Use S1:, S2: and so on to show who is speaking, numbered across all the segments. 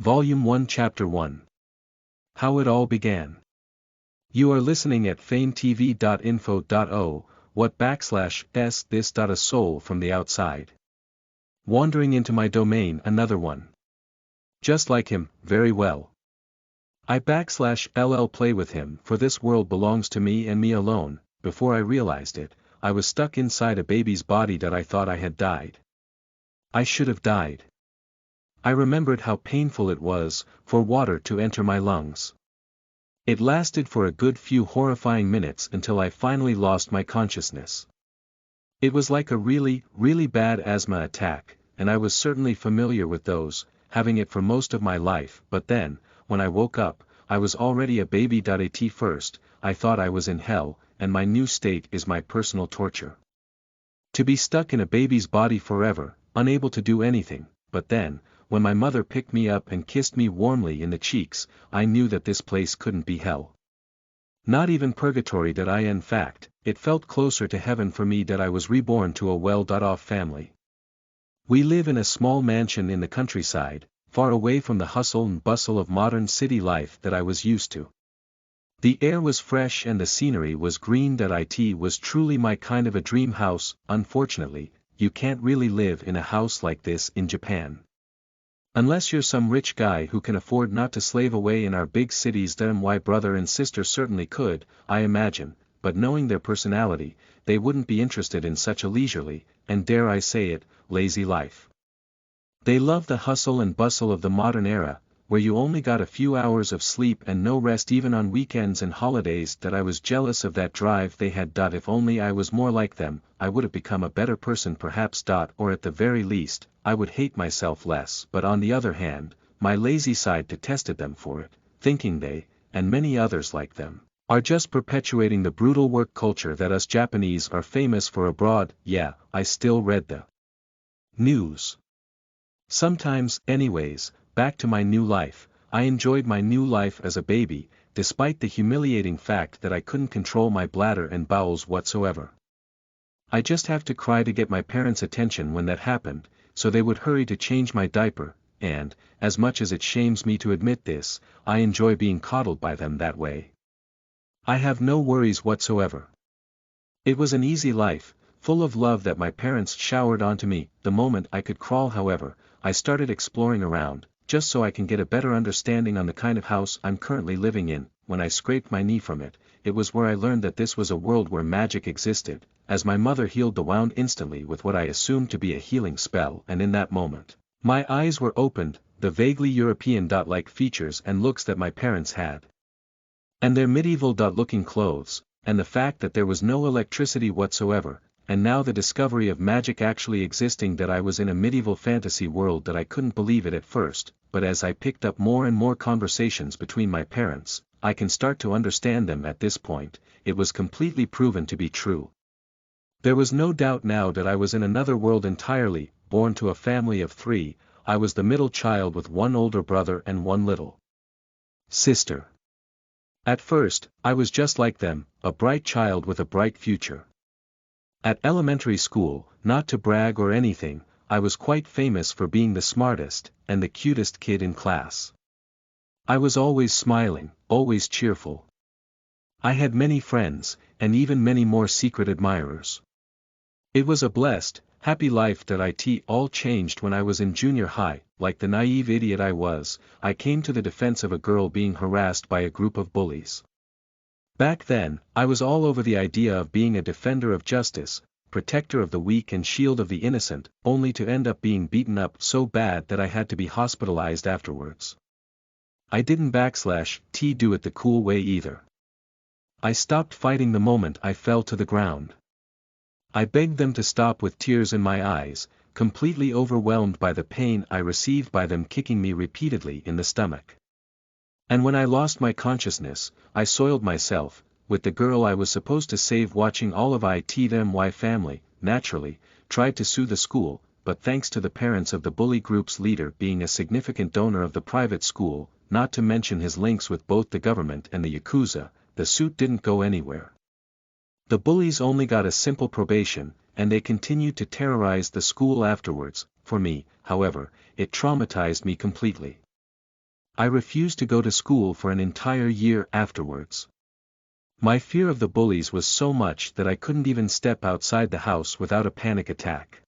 S1: Volume 1 Chapter 1. How It All Began. You are listening at famvetv.info. What / this. A soul from the outside. Wandering into my domain, another one. Just like him, very well. I / LL play with him, for this world belongs to me and me alone. Before I realized it, I was stuck inside a baby's body that I thought I had died. I should have died. I remembered how painful it was for water to enter my lungs. It lasted for a good few horrifying minutes until I finally lost my consciousness. It was like a really, really bad asthma attack, and I was certainly familiar with those, having it for most of my life, but then, when I woke up, I was already a baby. At first, I thought I was in hell, and my new state is my personal torture. To be stuck in a baby's body forever, unable to do anything, but then, when my mother picked me up and kissed me warmly in the cheeks, I knew that this place couldn't be hell. Not even purgatory. In fact, it felt closer to heaven for me that I was reborn to a well-off family. We live in a small mansion in the countryside, far away from the hustle and bustle of modern city life that I was used to. The air was fresh and the scenery was green. It was truly my kind of a dream house. Unfortunately, you can't really live in a house like this in Japan. Unless you're some rich guy who can afford not to slave away in our big cities. My brother and sister certainly could, I imagine, but knowing their personality, they wouldn't be interested in such a leisurely, and dare I say it, lazy life. They love the hustle and bustle of the modern era, where you only got a few hours of sleep and no rest even on weekends and holidays. I was jealous of that drive they had. If only I was more like them, I would have become a better person perhaps. Or at the very least, I would hate myself less. But on the other hand, my lazy side detested them for it, thinking they, and many others like them, are just perpetuating the brutal work culture that us Japanese are famous for abroad. Yeah, I still read the news. Sometimes, anyways. Back to my new life. I enjoyed my new life as a baby, despite the humiliating fact that I couldn't control my bladder and bowels whatsoever. I just have to cry to get my parents' attention when that happened, so they would hurry to change my diaper, and, as much as it shames me to admit this, I enjoy being coddled by them that way. I have no worries whatsoever. It was an easy life, full of love that my parents showered onto me. The moment I could crawl, however, I started exploring around, just so I can get a better understanding on the kind of house I'm currently living in. When I scraped my knee from it, it was where I learned that this was a world where magic existed, as my mother healed the wound instantly with what I assumed to be a healing spell, and in that moment, my eyes were opened. The vaguely European-like features and looks that my parents had, and their medieval-looking clothes, and the fact that there was no electricity whatsoever, and now the discovery of magic actually existing. I was in a medieval fantasy world. I couldn't believe it at first, but as I picked up more and more conversations between my parents, I can start to understand them. At this point, it was completely proven to be true. There was no doubt now that I was in another world entirely. Born to a family of 3, I was the middle child with one older brother and one little sister. At first, I was just like them, a bright child with a bright future. At elementary school, not to brag or anything, I was quite famous for being the smartest, and the cutest kid in class. I was always smiling, always cheerful. I had many friends, and even many more secret admirers. It was a blessed, happy life. It all changed when I was in junior high. Like the naive idiot I was, I came to the defense of a girl being harassed by a group of bullies. Back then, I was all over the idea of being a defender of justice, protector of the weak and shield of the innocent, only to end up being beaten up so bad that I had to be hospitalized afterwards. I didn't do it the cool way either. I stopped fighting the moment I fell to the ground. I begged them to stop with tears in my eyes, completely overwhelmed by the pain I received by them kicking me repeatedly in the stomach. And when I lost my consciousness, I soiled myself, with the girl I was supposed to save watching all of my family. Naturally, tried to sue the school, but thanks to the parents of the bully group's leader being a significant donor of the private school, not to mention his links with both the government and the Yakuza, the suit didn't go anywhere. The bullies only got a simple probation, and they continued to terrorize the school afterwards. For me, however, it traumatized me completely. I refused to go to school for an entire year afterwards. My fear of the bullies was so much that I couldn't even step outside the house without a panic attack.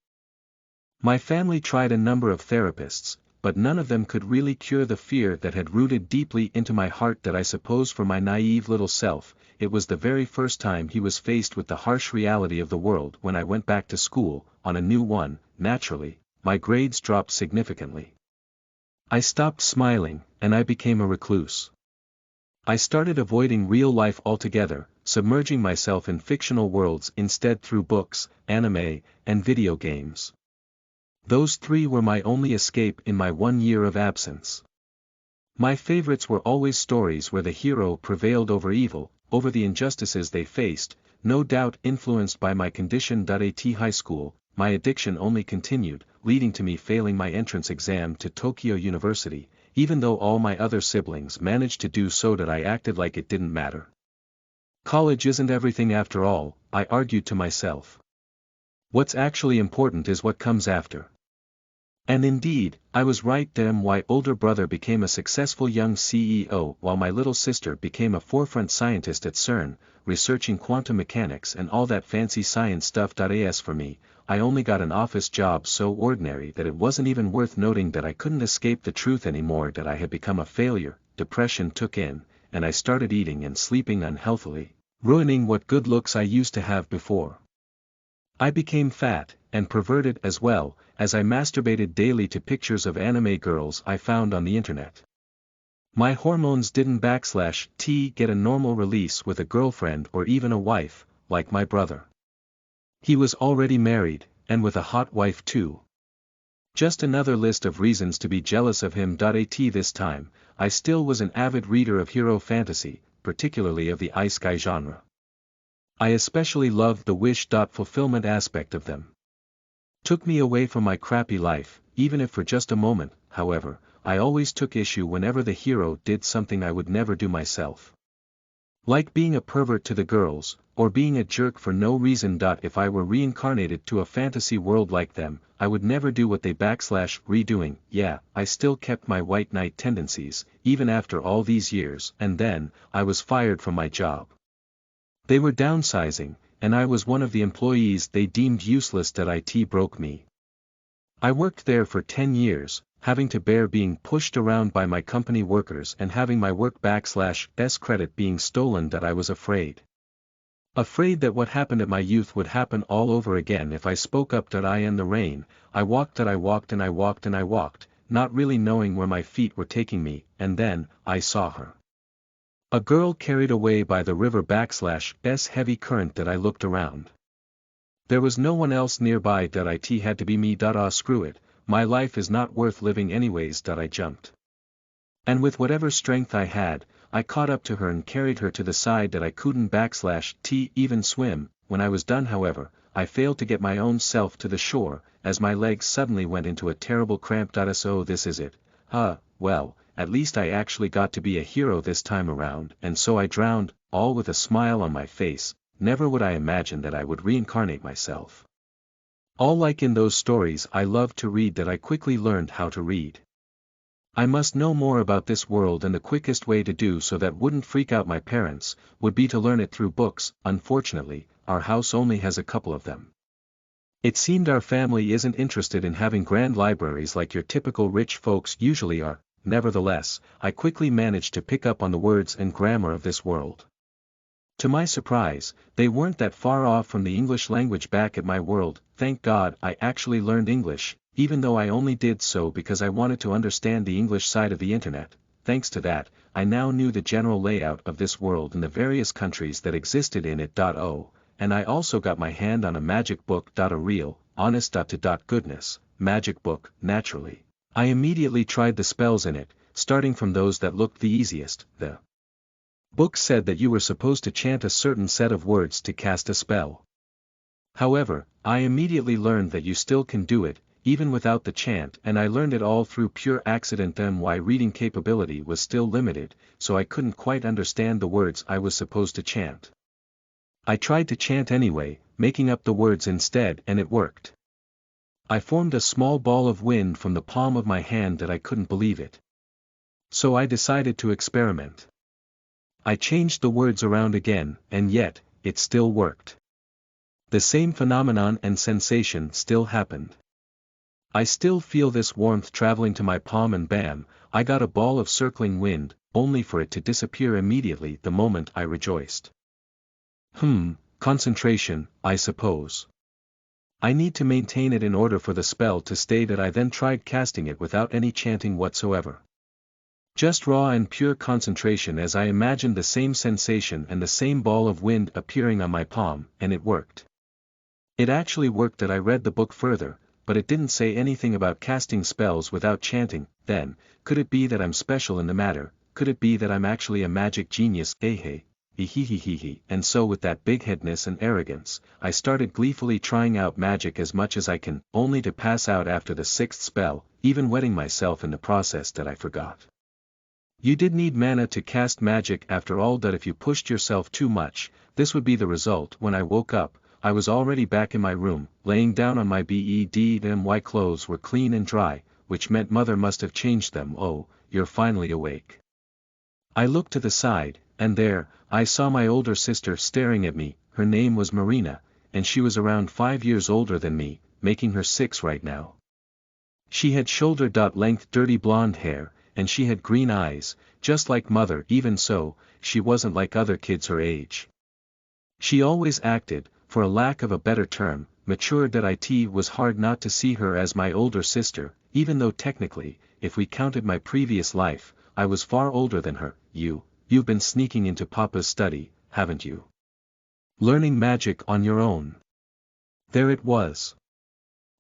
S1: My family tried a number of therapists, but none of them could really cure the fear that had rooted deeply into my heart. That I suppose for my naive little self, it was the very first time he was faced with the harsh reality of the world. When I went back to school, on a new one, naturally, my grades dropped significantly. I stopped smiling, and I became a recluse. I started avoiding real life altogether, submerging myself in fictional worlds instead through books, anime, and video games. Those three were my only escape in my 1 year of absence. My favorites were always stories where the hero prevailed over evil, over the injustices they faced, no doubt influenced by my condition. At high school, my addiction only continued, leading to me failing my entrance exam to Tokyo University, even though all my other siblings managed to do so. That I acted like it didn't matter. College isn't everything after all, I argued to myself. What's actually important is what comes after. And indeed, I was right. My older brother became a successful young CEO while my little sister became a forefront scientist at CERN, researching quantum mechanics and all that fancy science stuff. As for me, I only got an office job so ordinary that it wasn't even worth noting. That I couldn't escape the truth anymore. That I had become a failure, depression took in, and I started eating and sleeping unhealthily, ruining what good looks I used to have before. I became fat, and perverted as well, as I masturbated daily to pictures of anime girls I found on the internet. My hormones didn't get a normal release with a girlfriend or even a wife, like my brother. He was already married, and with a hot wife too. Just another list of reasons to be jealous of him. This time, I still was an avid reader of hero fantasy, particularly of the isekai genre. I especially loved the wish fulfillment aspect of them. Took me away from my crappy life, even if for just a moment. However, I always took issue whenever the hero did something I would never do myself. Like being a pervert to the girls, or being a jerk for no reason. If I were reincarnated to a fantasy world like them, I would never do what they redoing. Yeah, I still kept my white knight tendencies, even after all these years. And then, I was fired from my job. They were downsizing, and I was one of the employees they deemed useless. It broke me. I worked there for 10 years, having to bear being pushed around by my company workers and having my work /s credit being stolen. I was afraid. Afraid that what happened at my youth would happen all over again if I spoke up. In the rain, I walked and I walked, not really knowing where my feet were taking me, and then, I saw her. A girl carried away by the river /s heavy current. I looked around. There was no one else nearby. It had to be me. Screw it, my life is not worth living anyways. I jumped. And with whatever strength I had, I caught up to her and carried her to the side. I couldn't even swim. When I was done, however, I failed to get my own self to the shore, as my legs suddenly went into a terrible cramp. So this is it. Well, at least I actually got to be a hero this time around. And so I drowned, all with a smile on my face. Never would I imagine that I would reincarnate myself. All like in those stories I loved to read. I quickly learned how to read. I must know more about this world, and the quickest way to do so that wouldn't freak out my parents, would be to learn it through books. Unfortunately, our house only has a couple of them. It seemed our family isn't interested in having grand libraries like your typical rich folks usually are. Nevertheless, I quickly managed to pick up on the words and grammar of this world. To my surprise, they weren't that far off from the English language back at my world. Thank God I actually learned English, even though I only did so because I wanted to understand the English side of the internet. Thanks to that, I now knew the general layout of this world and the various countries that existed in it. And I also got my hand on a magic book. A real, honest to goodness, magic book. Naturally, I immediately tried the spells in it, starting from those that looked the easiest. The book said that you were supposed to chant a certain set of words to cast a spell. However, I immediately learned that you still can do it, even without the chant, and I learned it all through pure accident. My reading capability was still limited, so I couldn't quite understand the words I was supposed to chant. I tried to chant anyway, making up the words instead, and it worked. I formed a small ball of wind from the palm of my hand. I couldn't believe it. So I decided to experiment. I changed the words around again, and yet, it still worked. The same phenomenon and sensation still happened. I still feel this warmth traveling to my palm, and bam, I got a ball of circling wind, only for it to disappear immediately the moment I rejoiced. Concentration, I suppose. I need to maintain it in order for the spell to stay. That I then tried casting it without any chanting whatsoever. Just raw and pure concentration, as I imagined the same sensation and the same ball of wind appearing on my palm, and it worked. It actually worked. That I read the book further, but it didn't say anything about casting spells without chanting. Then, could it be that I'm special in the matter? Could it be that I'm actually a magic genius? Hey, and so with that big-headedness and arrogance, I started gleefully trying out magic as much as I can, only to pass out after the 6th spell, even wetting myself in the process. That I forgot. You did need mana to cast magic after all. That if you pushed yourself too much, this would be the result. When I woke up, I was already back in my room, laying down on my bed, and my clothes were clean and dry, which meant mother must have changed them. Oh, you're finally awake. I looked to the side, and there, I saw my older sister staring at me. Her name was Marina, and she was around 5 years older than me, making her 6 right now. She had shoulder-length dirty blonde hair, and she had green eyes, just like mother. Even so, she wasn't like other kids her age. She always acted, for a lack of a better term, mature. That it was hard not to see her as my older sister, even though technically, if we counted my previous life, I was far older than her. You've been sneaking into Papa's study, haven't you? Learning magic on your own. There it was.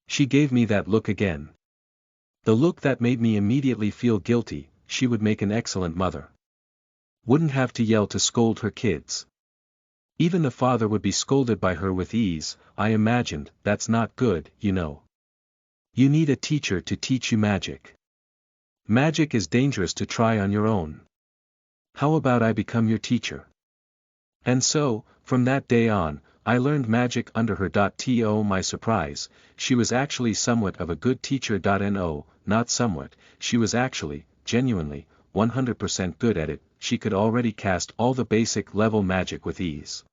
S1: She gave me that look again. The look that made me immediately feel guilty. She would make an excellent mother. Wouldn't have to yell to scold her kids. Even the father would be scolded by her with ease. I imagined. That's not good, you know. You need a teacher to teach you magic. Magic is dangerous to try on your own. How about I become your teacher? And so, from that day on, I learned magic under her. To my surprise, she was actually somewhat of a good teacher. No, not somewhat, she was actually, genuinely, 100% good at it. She could already cast all the basic level magic with ease.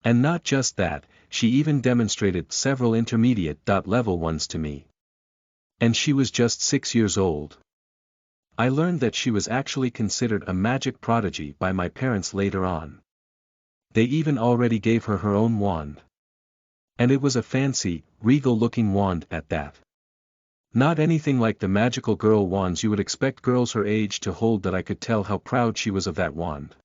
S1: And not just that, she even demonstrated several intermediate level ones to me. And she was just 6 years old. I learned that she was actually considered a magic prodigy by my parents later on. They even already gave her her own wand. And it was a fancy, regal-looking wand at that. Not anything like the magical girl wands you would expect girls her age to hold. That I could tell how proud she was of that wand.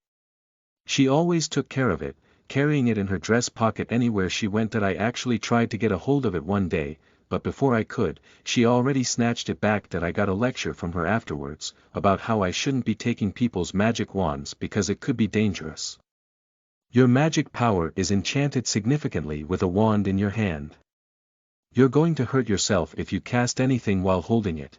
S1: She always took care of it, carrying it in her dress pocket anywhere she went. That I actually tried to get a hold of it one day, but before I could, she already snatched it back. That I got a lecture from her afterwards, about how I shouldn't be taking people's magic wands because it could be dangerous. Your magic power is enchanted significantly with a wand in your hand. You're going to hurt yourself if you cast anything while holding it.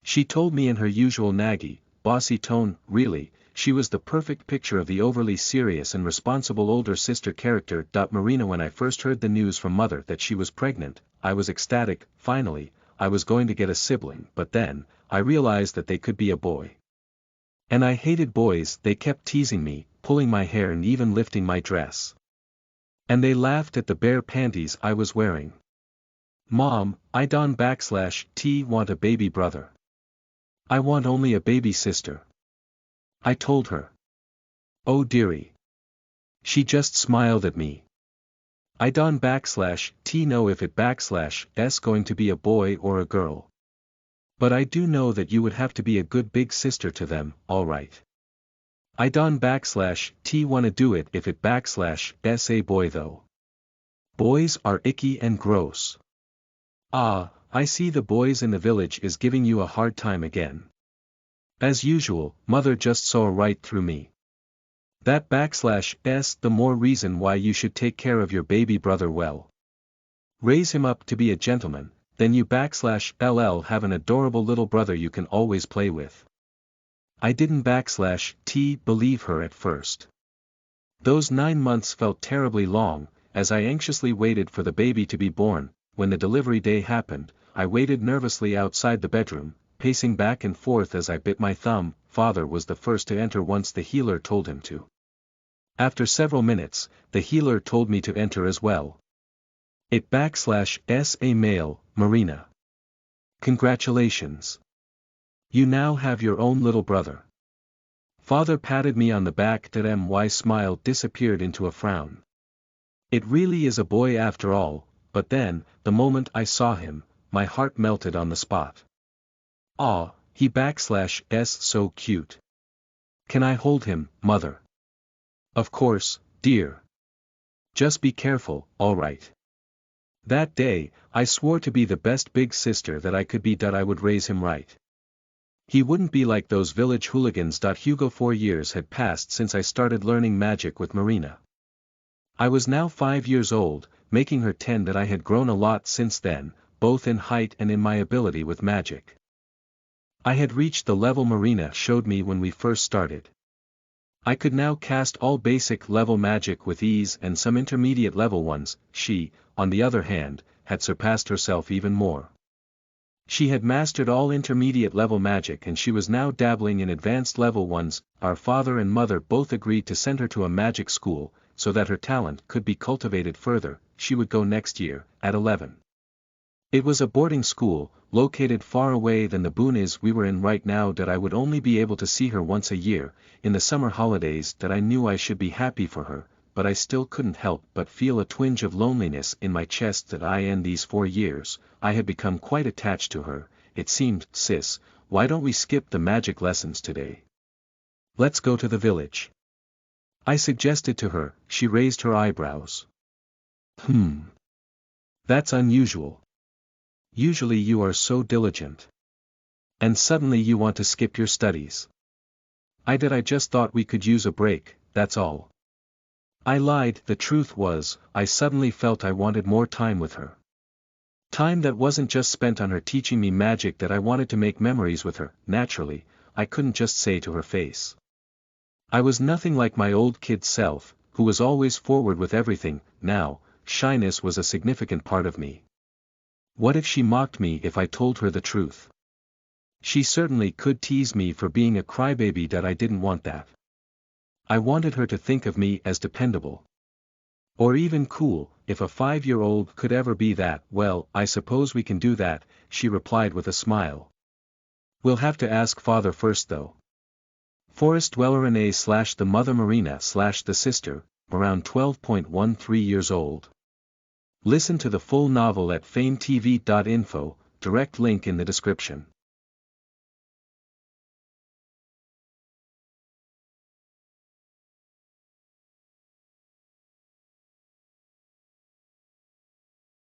S1: She told me in her usual naggy, bossy tone. Really, she was the perfect picture of the overly serious and responsible older sister character. Marina, when I first heard the news from mother that she was pregnant, I was ecstatic. Finally, I was going to get a sibling. But then, I realized that they could be a boy. And I hated boys. They kept teasing me, pulling my hair and even lifting my dress. And they laughed at the bare panties I was wearing. Mom, I don't want a baby brother. I want only a baby sister. I told her. Oh dearie. She just smiled at me. I don't know if it's going to be a boy or a girl. But I do know that you would have to be a good big sister to them, alright. I don't wanna do it if it's a boy though. Boys are icky and gross. Ah, I see the boys in the village is giving you a hard time again. As usual, mother just saw right through me. That the more reason why you should take care of your baby brother well. Raise him up to be a gentleman, then you have an adorable little brother you can always play with. I didn't believe her at first. Those 9 months felt terribly long, as I anxiously waited for the baby to be born. When the delivery day happened, I waited nervously outside the bedroom, pacing back and forth as I bit my thumb. Father was the first to enter once the healer told him to. After several minutes, the healer told me to enter as well. /s a male, Marina. Congratulations. You now have your own little brother. Father patted me on the back. My smile disappeared into a frown. It really is a boy after all, but then, the moment I saw him, my heart melted on the spot. Aw, he/s so cute. Can I hold him, mother? Of course, dear. Just be careful, alright? That day, I swore to be the best big sister that I could be. I would raise him right. He wouldn't be like those village hooligans. Hugo 4 years had passed since I started learning magic with Marina. I was now 5 years old, making her 10. I had grown a lot since then, both in height and in my ability with magic. I had reached the level Marina showed me when we first started. I could now cast all basic level magic with ease and some intermediate level ones. She, on the other hand, had surpassed herself even more. She had mastered all intermediate level magic and she was now dabbling in advanced level ones. Our father and mother both agreed to send her to a magic school, so that her talent could be cultivated further. She would go next year, at 11. It was a boarding school, located far away than the boonies we were in right now. I would only be able to see her once a year, in the summer holidays. I knew I should be happy for her, but I still couldn't help but feel a twinge of loneliness in my chest. In these 4 years, I had become quite attached to her. It seemed, sis, why don't we skip the magic lessons today? Let's go to the village. I suggested to her. She raised her eyebrows. That's unusual. Usually you are so diligent. And suddenly you want to skip your studies. I just thought we could use a break, that's all. I lied. The truth was, I suddenly felt I wanted more time with her. Time that wasn't just spent on her teaching me magic. I wanted to make memories with her. Naturally, I couldn't just say to her face. I was nothing like my old kid self, who was always forward with everything. Now, shyness was a significant part of me. What if she mocked me if I told her the truth? She certainly could tease me for being a crybaby. I didn't want that. I wanted her to think of me as dependable. Or even cool. If a 5-year-old could ever be that. Well, I suppose we can do that, she replied with a smile. We'll have to ask father first though. ForestDweller Renee / the mother Marina / the sister, around 12.13 years old. Listen to the full novel at famvetv.info, direct link in the description.